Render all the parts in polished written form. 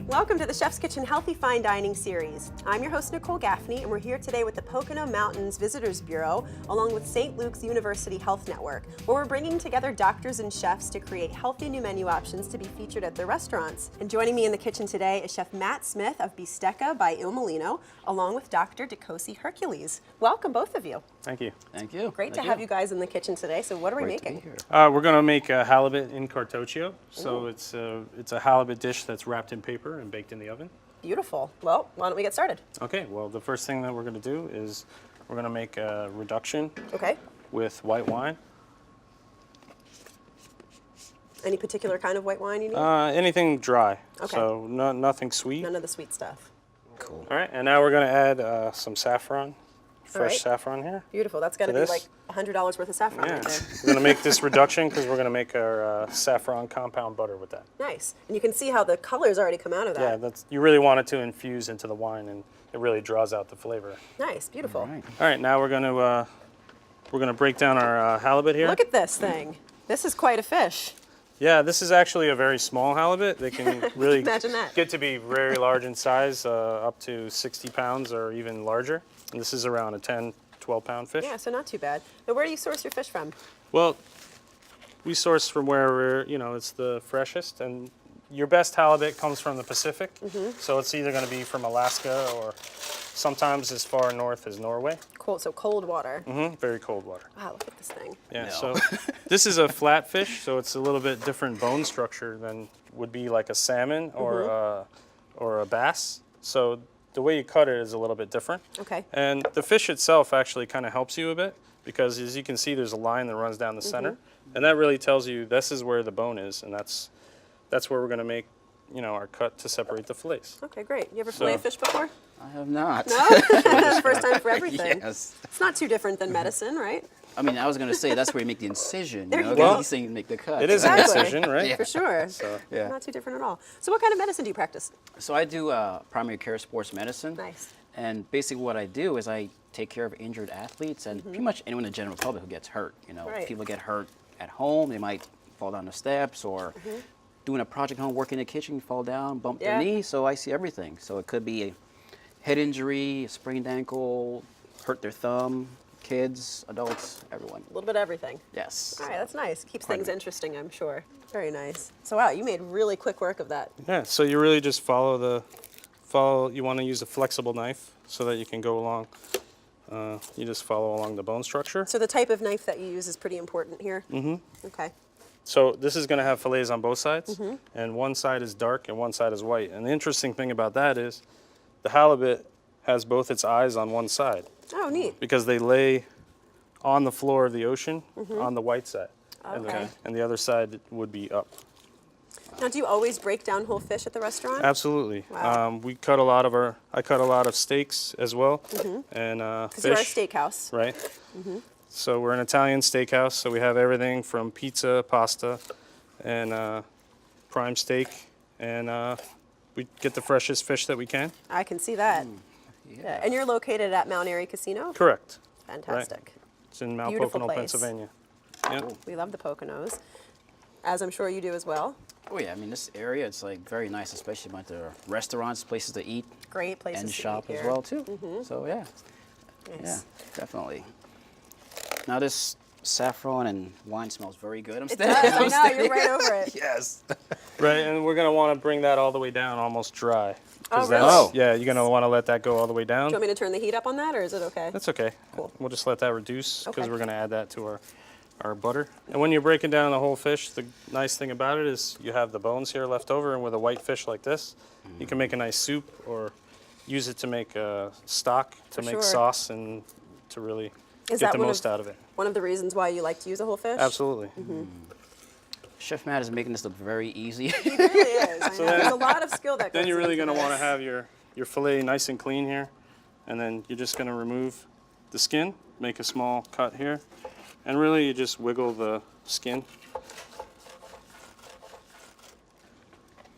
Welcome to the Chef's Kitchen Healthy Fine Dining Series. I'm your host, Nicole Gaffney, and we're here today with the Pocono Mountain Visitors Bureau, along with St. Luke's University Health Network, where we're bringing together doctors and chefs to create healthy new menu options to be featured at their restaurants. And joining me in the kitchen today is Chef Matt Smith of Bistecca by Il Mulino, along with Dr. DeCosi Hercules. Welcome, both of you. Thank you. Thank you. Great to have you guys in the kitchen today. So what are we making? We're going to make a halibut in Cartoccio. So it's a halibut dish that's wrapped in paper and baked in the oven. Beautiful. Well, why don't we get started? Okay, well, the first thing that we're going to do is we're going to make a reduction with white wine. Any particular kind of white wine you need? Anything dry. Okay. So nothing sweet. None of the sweet stuff. Cool. All right, and now we're going to add some saffron, fresh saffron here. Beautiful. That's got to be like $100 worth of saffron right there. We're going to make this reduction because we're going to make our saffron compound butter with that. Nice. And you can see how the color's already come out of that. Yeah, you really want it to infuse into the wine, and it really draws out the flavor. Nice. Beautiful. All right, now we're going to break down our halibut here. Look at this thing. This is quite a fish. Yeah, this is actually a very small halibut. They can really Imagine that. get to be very large in size, up to 60 pounds or even larger. And this is around a 10, 12-pound fish. Yeah, so not too bad. Now, where do you source your fish from? Well, we source from where it's the freshest, and your best halibut comes from the Pacific. So it's either going to be from Alaska or sometimes as far north as Norway. Cold, so cold water. Very cold water. Wow, look at this thing. Yeah, No. so this is a flat fish, so it's a little bit different bone structure than would be like a salmon or a bass. So the way you cut it is a little bit different. Okay. And the fish itself actually kind of helps you a bit because, as you can see, there's a line that runs down the center, and that really tells you this is where the bone is, and that's where we're going to make our cut to separate the fillets. Okay, great. You ever fillet a fish before? I have not. No? First time for everything. Yes. It's not too different than medicine, right? I mean, I was going to say that's where you make the incision. There you know? go. These things make the cut. It is an Exactly. incision, right? For sure. So, Yeah. Not too different at all. So what kind of medicine do you practice? So I do primary care sports medicine. Nice. And basically what I do is I take care of injured athletes and pretty much anyone in the general public who gets hurt. Right. People get hurt at home. They might fall down the steps or doing a project home, work in the kitchen, fall down, bump their knee. So I see everything. So it could be a head injury, a sprained ankle, hurt their thumb, kids, adults, everyone. A little bit of everything. Yes. All right, that's nice. Keeps things interesting, I'm sure. Very nice. So wow, you made really quick work of that. Yeah, so you really just follow, you want to use a flexible knife so that you can go along. You just follow along the bone structure. So the type of knife that you use is pretty important here? Okay. So this is going to have fillets on both sides, and one side is dark and one side is white. And the interesting thing about that is the halibut has both its eyes on one side Oh, neat. because they lay on the floor of the ocean on the white side. Okay. And the other side would be up. Now, do you always break down whole fish at the restaurant? Absolutely. Wow. I cut a lot of steaks as well, and Because you're a fish. steakhouse. Right. So we're an Italian steakhouse, so we have everything from pizza, pasta, and prime steak, and we get the freshest fish that we can. I can see that. Yeah. And you're located at Mount Airy Casino? Correct. Fantastic. It's in Mount Beautiful Pocono, place. Pennsylvania. Yep. We love the Poconos, as I'm sure you do as well. Oh yeah, I mean this area, it's like very nice, especially about the restaurants, places to eat Great places and to shop eat as here. well too. So yeah, Nice. yeah, definitely. Now this saffron and wine smells very good. I'm It standing. does, I I'm know, you're standing. right over it. Yes. Right, and we're gonna want to bring that all the way down, almost dry. 'Cause Oh, really? that's- Yeah, you're gonna want to let that go all the way down. Do you want me to turn the heat up on that, or is it okay? That's okay. Cool. We'll just let that reduce because Okay. we're gonna add that to our butter. And when you're breaking down the whole fish, the nice thing about it is you have the bones here left over, and with a white fish like this, you can make a nice soup or use it to make stock, to make sure. sauce, and to really Is get that the one most out of it. One of the reasons why you like to use a whole fish? Absolutely. Chef Matt is making this look very easy. It really is. I know. There's a lot of skill that goes Then you're really into gonna want to this. have your fillet nice and clean here, and then you're just gonna remove the skin, make a small cut here, and really you just wiggle the skin.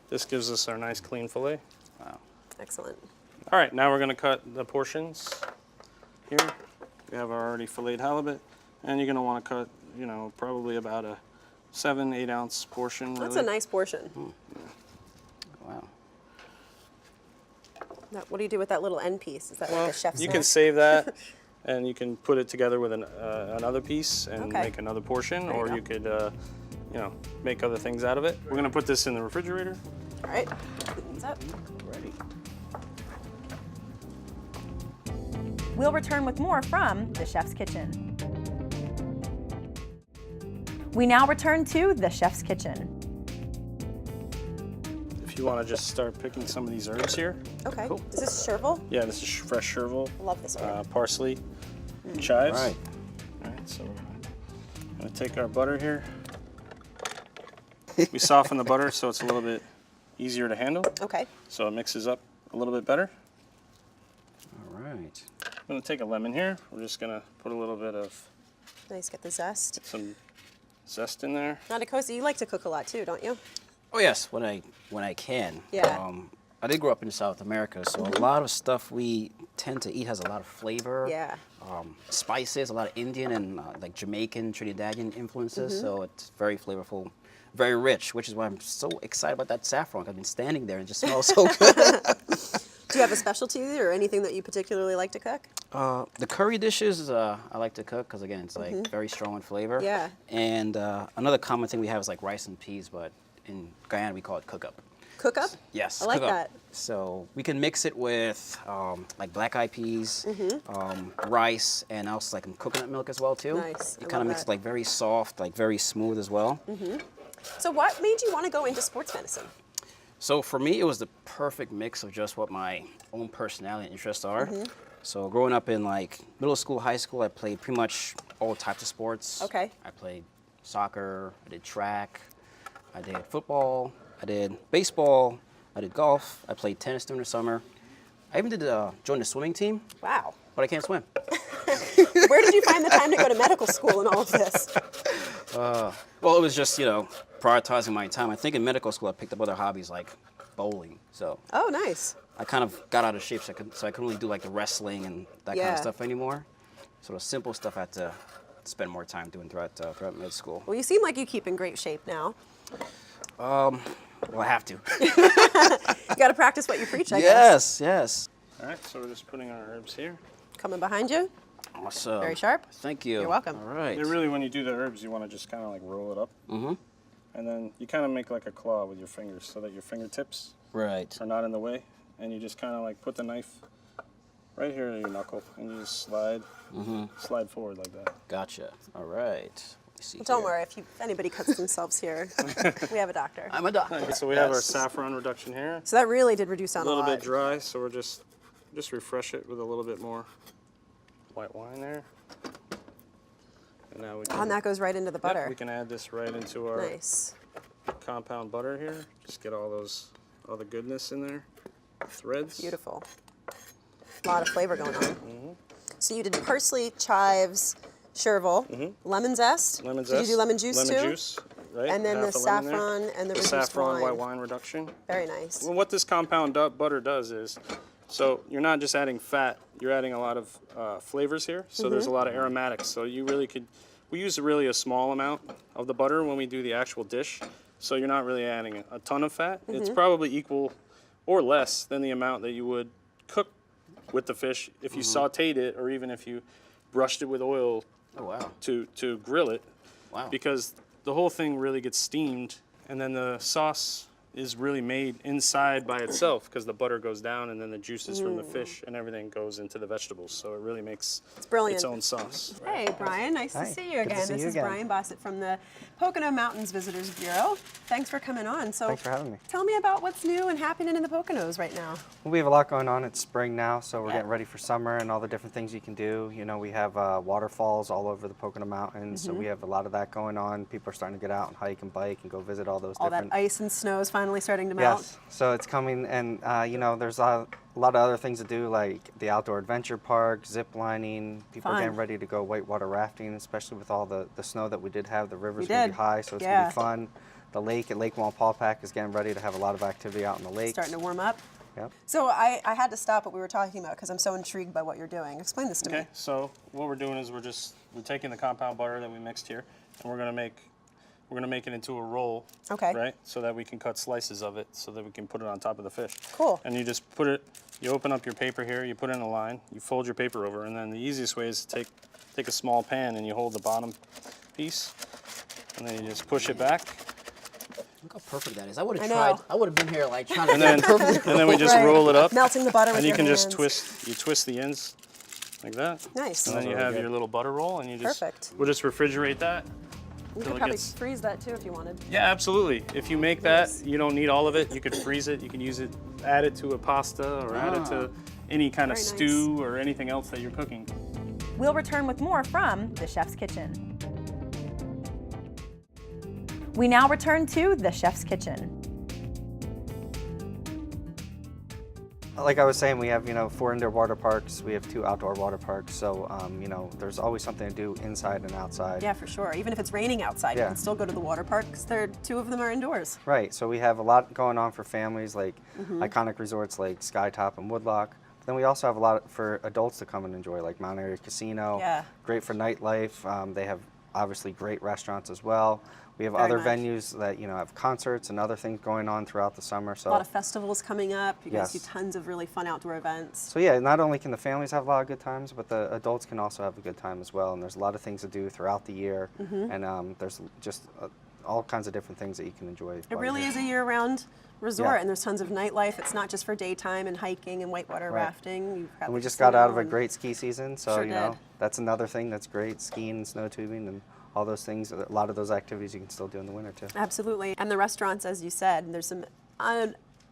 This gives us our nice clean fillet. Wow. Excellent. All right, now we're gonna cut the portions here. We have our already filleted halibut, and you're gonna want to cut, probably about a 7-8 ounce portion. That's really. a nice portion. Wow. What do you do with that little end piece? Is that like a chef's you knife? can save that, and you can put it together with another piece and Okay. make another portion, There you or go. you could, make other things out of it. We're gonna put this in the refrigerator. All right, cleans up. Ready. We'll return with more from the Chef's Kitchen. We now return to the Chef's Kitchen. If you want to just start picking some of these herbs here. Okay. Cool. Is this chervil? Yeah, this is fresh chervil, I love this herb. parsley, chives. Right. All right, so we're gonna take our butter here. We soften the butter so it's a little bit easier to handle, Okay. so it mixes up a little bit better. All right. I'm gonna take a lemon here. We're just gonna put a little bit of Nice, get the zest. some zest in there. Now, Dakosa, you like to cook a lot too, don't you? Oh yes, when I can. Yeah. I did grow up in South America, so a lot of stuff we tend to eat has a lot of flavor. Yeah. Spices, a lot of Indian and like Jamaican, Trinidadian influences. So it's very flavorful, very rich, which is why I'm so excited about that saffron. I've been standing there and it just smells so good. Do you have a specialty or anything that you particularly like to cook? The curry dishes I like to cook because again, it's like very strong in flavor. Yeah. And another common thing we have is like rice and peas, but in Guyana we call it cook up. Cook up? Yes, I like cook up. that. So we can mix it with like black eyed peas, rice, and also like coconut milk as well too. Nice. You I kind love of mix that. it like very soft, like very smooth as well. So what made you want to go into sports medicine? So for me, it was the perfect mix of just what my own personality and interests are. So growing up in like middle school, high school, I played pretty much all types of sports. Okay. I played soccer, I did track, I did football, I did baseball, I did golf, I played tennis during the summer. I even did join the swimming team, Wow. but I can't swim. Where did you find the time to go to medical school and all of this? Well, it was just, prioritizing my time. I think in medical school I picked up other hobbies like bowling. So Oh, nice. I I kind of got out of shape, so I couldn't really do like the wrestling and that kind Yeah. of stuff anymore. So the simple stuff I had to spend more time doing throughout med school. Well, you seem like you keep in great shape now. Well, I have to. You got to practice what you preach, I guess. Yes. All right, so we're just putting our herbs here. Coming behind you. Awesome. Very sharp. Thank you. You're welcome. All right. And really, when you do the herbs, you want to just kind of like roll it up. Mm-hmm. And then you kind of make like a claw with your fingers so that your fingertips Right. are not in the way. And you just kind of like put the knife right here to your knuckle and you just slide forward like that. Gotcha. All right. Let me see Well, don't here. worry, if anybody cuts themselves here, we have a doctor. I'm a doctor. Okay, so we have our Yes. saffron reduction here. So that really did reduce down A little lot. bit dry, so we're just refresh it with a little bit more white wine there. And now we can, Oh, and that goes right into the Yep, butter. we can add this right into our Nice. compound butter here. Just get all the goodness in there. Threads. Beautiful. A lot of flavor going on. Mm-hmm. So you did parsley, chives, chervil, lemon zest. Lemon Did zest. you do lemon juice lemon too? juice, right? And then the Half a lemon there. saffron and the reduced saffron wine. white wine reduction. Very nice. Well, what this compound butter does is, so you're not just adding fat, you're adding a lot of flavors here. So there's a lot of aromatics. So you really could, we use really a small amount of the butter when we do the actual dish. So you're not really adding a ton of fat. It's probably equal or less than the amount that you would cook with the fish if you sauteed it, or even if you brushed it with oil Oh, wow. to grill it. Wow. Because the whole thing really gets steamed, and then the sauce is really made inside by itself because the butter goes down and then the juices from the fish and everything goes into the vegetables. So it really makes brilliant. its own sauce. Hey, Brian, nice Hi, to see you good to again. see This you is again. Brian Bossett from the Pocono Mountains Visitors Bureau. Thanks for coming on. So Thanks for having me. Tell me about what's new and happening in the Poconos right now. Well, we have a lot going on. It's spring now, so we're Yeah. getting ready for summer and all the different things you can do. You know, we have waterfalls all over the Pocono Mountains, so we have a lot of that going on. People are starting to get out and hike and bike and go visit all those All that different. ice and snow is finally starting to melt. Yes, so it's coming, and you know, there's a lot of other things to do, like the outdoor adventure park, zip lining. People Fun. are getting ready to go whitewater rafting, especially with all the snow that we did have. The river's We going to did. be high, so it's Yeah. going to be fun. The lake at Lake Wallenpaupack is getting ready to have a lot of activity out in the lake. Starting to warm up. Yep. So I had to stop what we were talking about because I'm so intrigued by what you're doing. Explain this to Okay, me. so what we're doing is we're taking the compound butter that we mixed here, and we're we're going to make it into a roll. Okay. Right? So that we can cut slices of it so that we can put it on top of the fish. Cool. And you just put it, you open up your paper here, you put in a line, you fold your paper over, and then the easiest way is to take a small pan and you hold the bottom piece, and then you just push it back. Look how perfect that is. I would have I tried. know. I would have been here like trying to And then, get perfect. and then we just Right. roll it up. Melting the butter with And you your can just hands. twist the ends like that. Nice. And then you have your little butter roll, and you just, Perfect. we'll just refrigerate that. You till could it probably gets- freeze that too if you wanted. Yeah, absolutely. If you make that, Nice. you don't need all of it. You could freeze it. You can use it, add it to a pasta or add it to any kind of Very nice. stew or anything else that you're cooking. We'll return with more from the Chef's Kitchen. We now return to the Chef's Kitchen. Like I was saying, we have 4 indoor water parks. We have 2 outdoor water parks. So there's always something to do inside and outside. Yeah, for sure. Even if it's raining outside, you Yeah. can still go to the water park because 2 of them are indoors. Right. So we have a lot going on for families, like Mm-hmm. iconic resorts like Skytop and Woodlock. But then we also have a lot for adults to come and enjoy, like Mount Airy Casino. Yeah. Great for nightlife. They have obviously great restaurants as well. We have Very other much. venues that have concerts and other things going on throughout the summer. So A lot of festivals coming up. You guys do Yes. tons of really fun outdoor events. So yeah, not only can the families have a lot of good times, but the adults can also have a good time as well. And there's a lot of things to do throughout the year, Mm-hmm. and there's just all kinds of different things that you can enjoy. It really is a year-round resort, Yeah. and there's tons of nightlife. It's not just for daytime and hiking and whitewater Right. rafting. You've got And we the just got out of casino a and- great ski season, so Sure did. that's another thing that's great. Skiing and snow tubing and all those things. A lot of those activities you can still do in the winter too. Absolutely. And the restaurants, as you said, there's some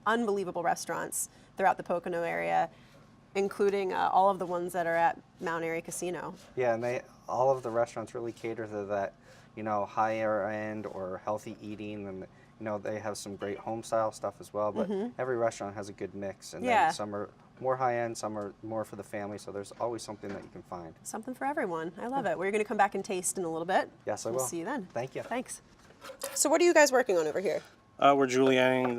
unbelievable restaurants throughout the Pocono area, including all of the ones that are at Mount Airy Casino. Yeah, and all of the restaurants really cater to that, higher end or healthy eating, and they have some great home style stuff as well. But every restaurant has a good mix, and Yeah. then some are more high end, some are more for the family. So there's always something that you can find. Something for everyone. I love it. We're going to come back and taste in a little bit. Yes, I We'll will. see you then. Thank you. Thanks. So what are you guys working on over here? We're julienning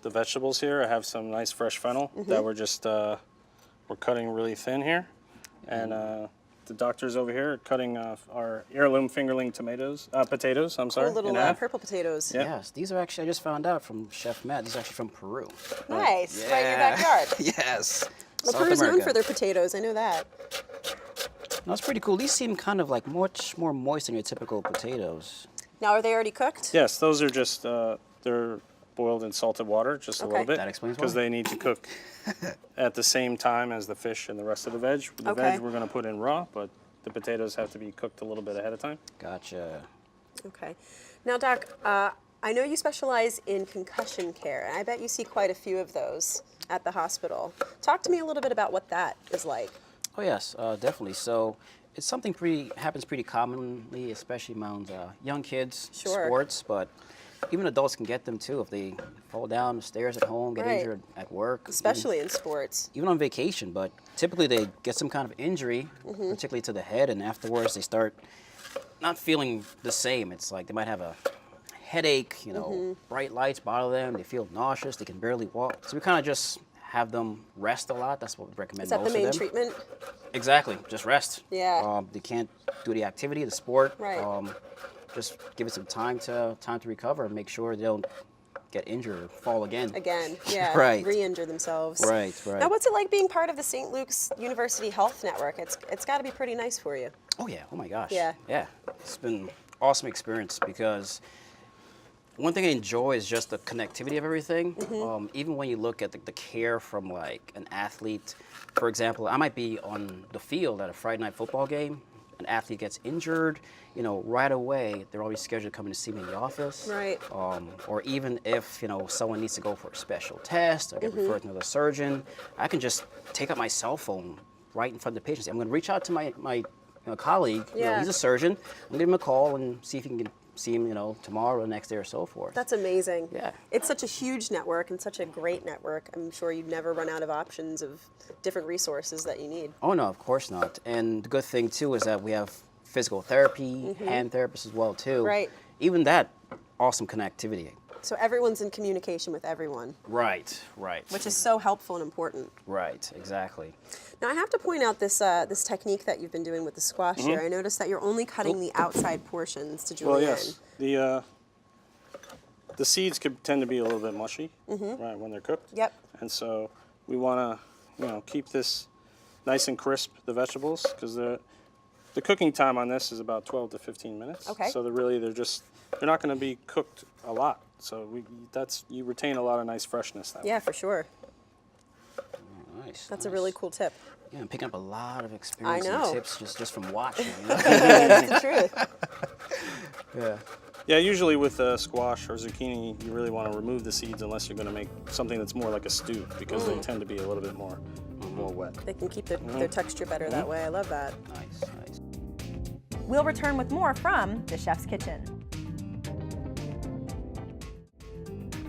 the vegetables here. I have some nice fresh fennel that we're just we're cutting really thin here, and the doctors over here are cutting our heirloom fingerling potatoes. I'm sorry, Cool little in half. purple potatoes. Yeah. Yes, these are actually, I just found out from Chef Matt, these are actually from Peru. Nice. Right in your backyard. Yes. Well, South Peru's known America. for their potatoes. I know that. No, it's pretty cool. These seem kind of like much more moist than your typical potatoes. Now, are they already cooked? Yes, those are just they're boiled in salted water just a Okay. little bit. That explains because why. they need to cook at the same time as the fish and the rest of the veg. The Okay. veg we're going to put in raw, but the potatoes have to be cooked a little bit ahead of time. Gotcha. Okay. Now, Doc, I know you specialize in concussion care, and I bet you see quite a few of those at the hospital. Talk to me a little bit about what that is like. Oh yes, definitely. So it's something happens pretty commonly, especially among young kids, Sure. sports, but even adults can get them too if they fall down the stairs at home, get Right. injured at work. Especially in sports. Even on vacation, but typically they get some kind of injury, particularly to the head, and afterwards they start not feeling the same. It's like they might have a headache, bright lights bother them, they feel nauseous, they can barely walk. So we kind of just have them rest a lot. That's what we recommend Is that most the main of them. treatment? Exactly, just rest. Yeah. They can't do the activity, the sport. Right. Just give it some time to recover and make sure they don't get injured or fall again. Again, yeah. Right. Re-injure themselves. Right. Now, what's it like being part of the St. Luke's University Health Network? It's got to be pretty nice for you. Oh yeah. Oh my gosh. Yeah. Yeah. It's been an awesome experience because one thing I enjoy is just the connectivity of everything. Even when you look at the care from like an athlete, for example, I might be on the field at a Friday night football game. An athlete gets injured, right away they're always scheduled to come in to see me in the office. Right. Or even if someone needs to go for a special test or get referred to another surgeon, I can just take out my cell phone right in front of the patient. Say, I'm going to reach out to my colleague. Yeah. He's a surgeon. I'm going to give him a call and see if he can see him, tomorrow or the next day or so forth. That's amazing. Yeah. It's such a huge network and such a great network. I'm sure you'd never run out of options of different resources that you need. Oh no, of course not. And the good thing too is that we have physical therapy, hand therapists as well too. Right. Even that, awesome connectivity. So everyone's in communication with everyone, Right. which is so helpful and important. Right, exactly. Now I have to point out this this technique that you've been doing with the squash here. I noticed that you're only cutting the outside portions to julienne. Well, yes, the seeds could tend to be a little bit mushy, right, when they're cooked. Yep. And so we want to, keep this nice and crisp, the vegetables, because the cooking time on this is about 12 to 15 minutes. Okay. So they're not going to be cooked a lot. So you retain a lot of nice freshness that way. Yeah, for sure. Nice. That's a really cool tip. Yeah, I'm picking up a lot of experience and know. tips just from watching. That's the truth. Yeah. Yeah, usually with squash or zucchini, you really want to remove the seeds unless you're going to make something that's more like a stew, because they tend to be a little bit more wet. They can keep their texture better that way. I love that. Nice, nice. We'll return with more from the chef's kitchen.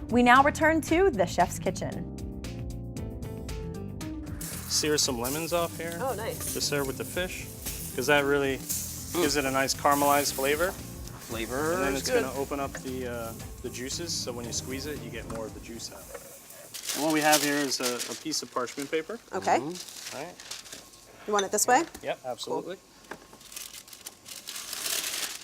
We now return to the chef's kitchen. Sear some lemons off here. Oh, nice. Just there with the fish, because that really gives it a nice caramelized flavor. Flavor. And then it's going to open up the juices, so when you squeeze it, you get more of the juice out. And what we have here is a piece of parchment paper. Okay. All right. You want it this way? Yep, absolutely.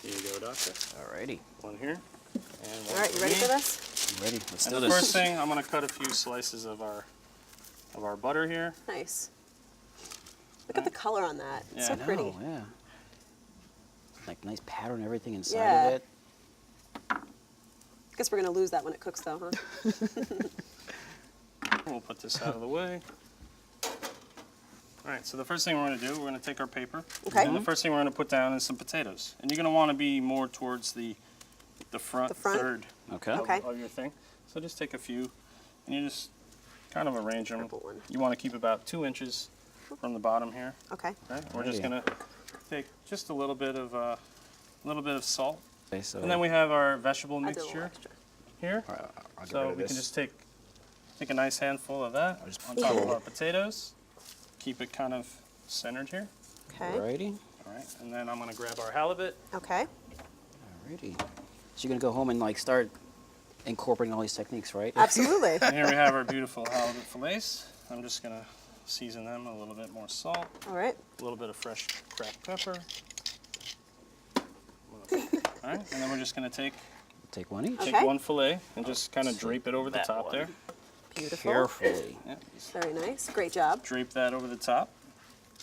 Here you go, doctor. Alrighty. One here. And one All right, you ready me. for this? I'm ready. Let's And do the this. first thing, I'm going to cut a few slices of our butter here. Nice. Look at the color on that. It's Yeah, so I pretty. Oh, yeah. Like nice pattern, everything inside Yeah. of it. Guess we're gonna lose that when it cooks, though, huh? We'll put this out of the way. All right, so the first thing we're going to do, we're going to take our paper. Okay. And the first thing we're going to put down is some potatoes. And you're going to want to be more towards the front, The front? third Okay. Okay. of your thing. So just take a few, and you just kind of arrange them. Purple one. You want to keep about 2 inches from the bottom here. Okay. Right? We're just Alrighty. going to take just a little bit of salt. Okay, so And then we have our vegetable I did a little mixture extra. here. I'll get So rid of we this. can just take a nice handful of that just on top of our potatoes. Keep it kind of centered here. Okay. Alrighty. All right, and then I'm going to grab our halibut. Okay. Alrighty. So you're gonna go home and like start incorporating all these techniques, right? Absolutely. And here we have our beautiful halibut fillets. I'm just going to season them a little bit more salt, All right. a little bit of fresh cracked pepper. All right, and then we're just going to take Take one each. Okay. one fillet and just kind of drape it over the That top one. there. Beautiful. Carefully. Yeah, just Very nice. Great job. drape that over the top.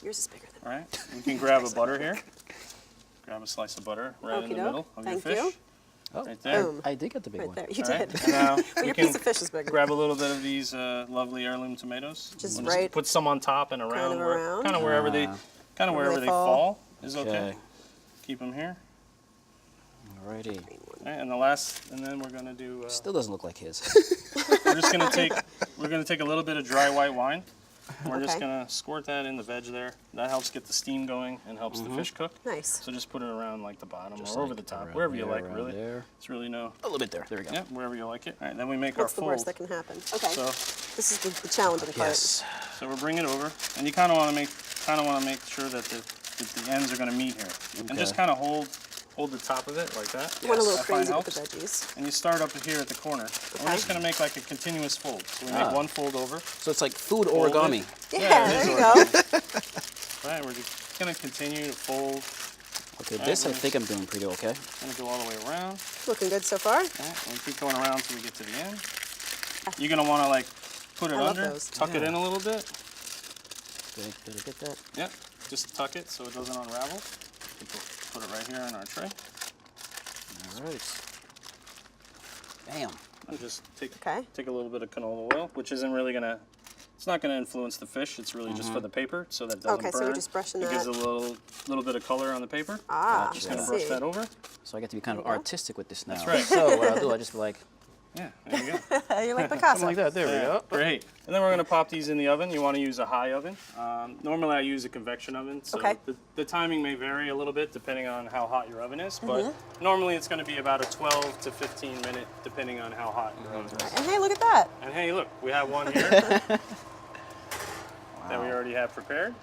Yours is bigger than All right, we can grab a butter here. Grab a slice of butter right in the Okey-doke. middle of Thank your you. fish. Oh, Right there. Boom. I did get the big right one. there. You All right, did. and now But we your can piece of fish is bigger. grab a little bit of these lovely heirloom tomatoes. Just We'll right- put some on top and around, of around. kind of wherever they, Wherever they they fall. fall is okay. Okay. Keep them here. Alrighty. All right, and the last, and then we're gonna do. Still doesn't look like his. We're just gonna take. We're gonna take a little bit of dry white wine. We're just Okay. gonna squirt that in the veg there. That helps get the steam going and helps the fish cook. Nice. So just put it around like the bottom Just or over like the top, around wherever you there, like. around Really, there. it's really no. A little bit there. There we go. Yeah, wherever you like it. All right, then we make What's the our worst fold. that can happen? Okay. So, This is the challenging part. Yes. so we're bringing it over, and you kind of want to make sure that the ends are going to meet here, and just Okay. kind of hold the top of it like that. Went a little That fine crazy with the helps. veggies. And you start up here at the corner. And we're Okay. just going to make like a continuous fold. So we make one fold over. So it's like food Fold it. origami. Yeah, it there is you origami. go. Right, we're just going to continue to fold. Okay, Alright, this I we're think I'm doing pretty okay. Going to go all the way around. Looking good so far. Right, and we keep going around until we get to the end. You're going to want to like put it I love under, those. tuck it in a little bit. Did I get that? Yep, just tuck it so it doesn't unravel. Put it right here on our tray. All right. Bam. And just take Okay. a little bit of canola oil, which isn't really gonna, it's not gonna influence the fish. It's really just for the paper, so that it doesn't Okay, burn. so we're just brushing It gives that. a little bit of color on the paper. Ah, Just I gonna Yeah. brush see. that over. So I get to be kind of There you go. artistic with this now. That's right. So what I'll do, I'll just be like, Yeah, there you go. You're like Picasso. something like that. There we Yeah, go. great. And then we're gonna pop these in the oven. You want to use a high oven. Normally I use a convection oven, so Okay. the timing may vary a little bit depending on how hot your oven is, but Mm-hmm. normally it's gonna be about a 12 to 15 minute, depending on how hot your oven is. And hey, look at that. And hey, look, we have one here that we already have prepared.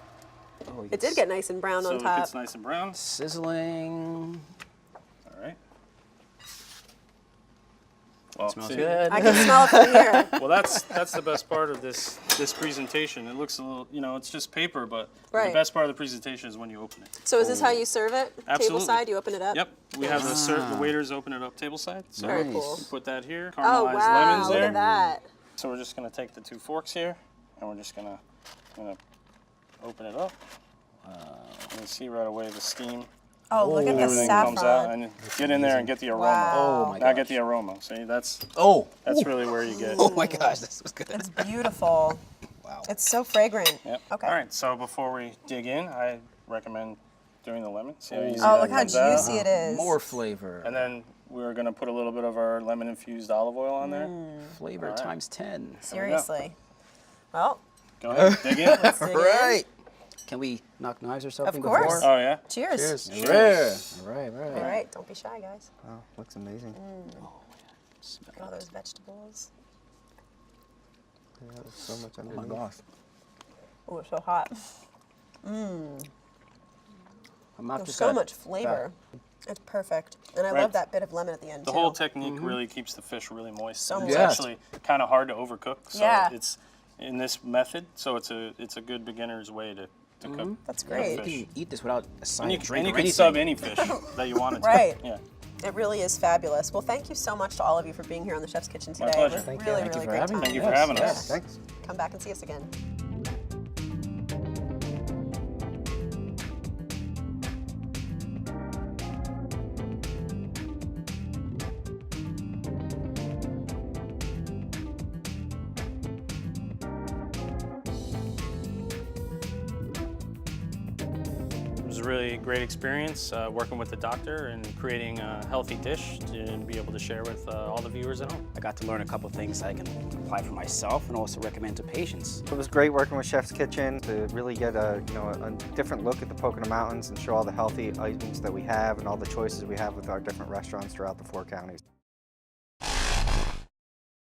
Oh, It did get nice and brown So on it top. gets nice and brown. sizzling. All right. Well, Smells see, good. I can smell it from here. Well, that's the best part of this presentation. It looks a little, it's just paper, but Right. the best part of the presentation is when you open it. So is this how you serve it? Absolutely. Tableside, you open it up? Yep. We have the waiters open it up tableside. So Very Nice. cool. you put that here. Oh, Caramelized wow, lemons look there. at that. So we're just gonna take the 2 forks here, and we're just gonna open it up. And you see right away the steam. Oh, look at the Everything comes out, saffron. and get in there and get the aroma. Wow. Oh my Now gosh. get the aroma. See, that's Oh. really where you get. Oh my gosh, this was good. It's beautiful. Wow. It's so fragrant. Yep. Okay. All right. So before we dig in, I recommend doing the lemon. See how easy Oh, that look how comes out? juicy it is. More flavor. And then we're gonna put a little bit of our lemon infused olive oil on there. Flavor All right. times 10. Seriously. Well, Go ahead, dig in. let's dig in. Can we knock knives or something Of course. before? Oh yeah. Cheers. Cheers. All right. All right, don't be shy, guys. Wow, looks amazing. Look at all those vegetables. Yeah, there's so much Oh my underneath. gosh. Oh, it's so hot. My mouth There's just so got much flavor. It's perfect. And I Right. love that bit of lemon at the end, The too. whole technique really keeps the fish really moist. So And it's moist. actually kind of hard to overcook. So Yeah. it's in this method. So it's a good beginner's way to cook. That's your great. You fish. can eat this without a side And you, of drink and you or can anything. sub any fish that you wanted to. Right. Yeah. It really is fabulous. Well, thank you so much to all of you for being here on the Chef's Kitchen today. My pleasure. It was Thank you. really, Thank you really for great having me. time. Thank you for having Yeah, us. thanks. Come back and see us again. It was a really great experience working with the doctor and creating a healthy dish to be able to share with all the viewers at home. I got to learn a couple things I can apply for myself and also recommend to patients. It was great working with Chef's Kitchen to really get a different look at the Pocono Mountains and show all the healthy items that we have and all the choices we have with our different restaurants throughout the 4 counties.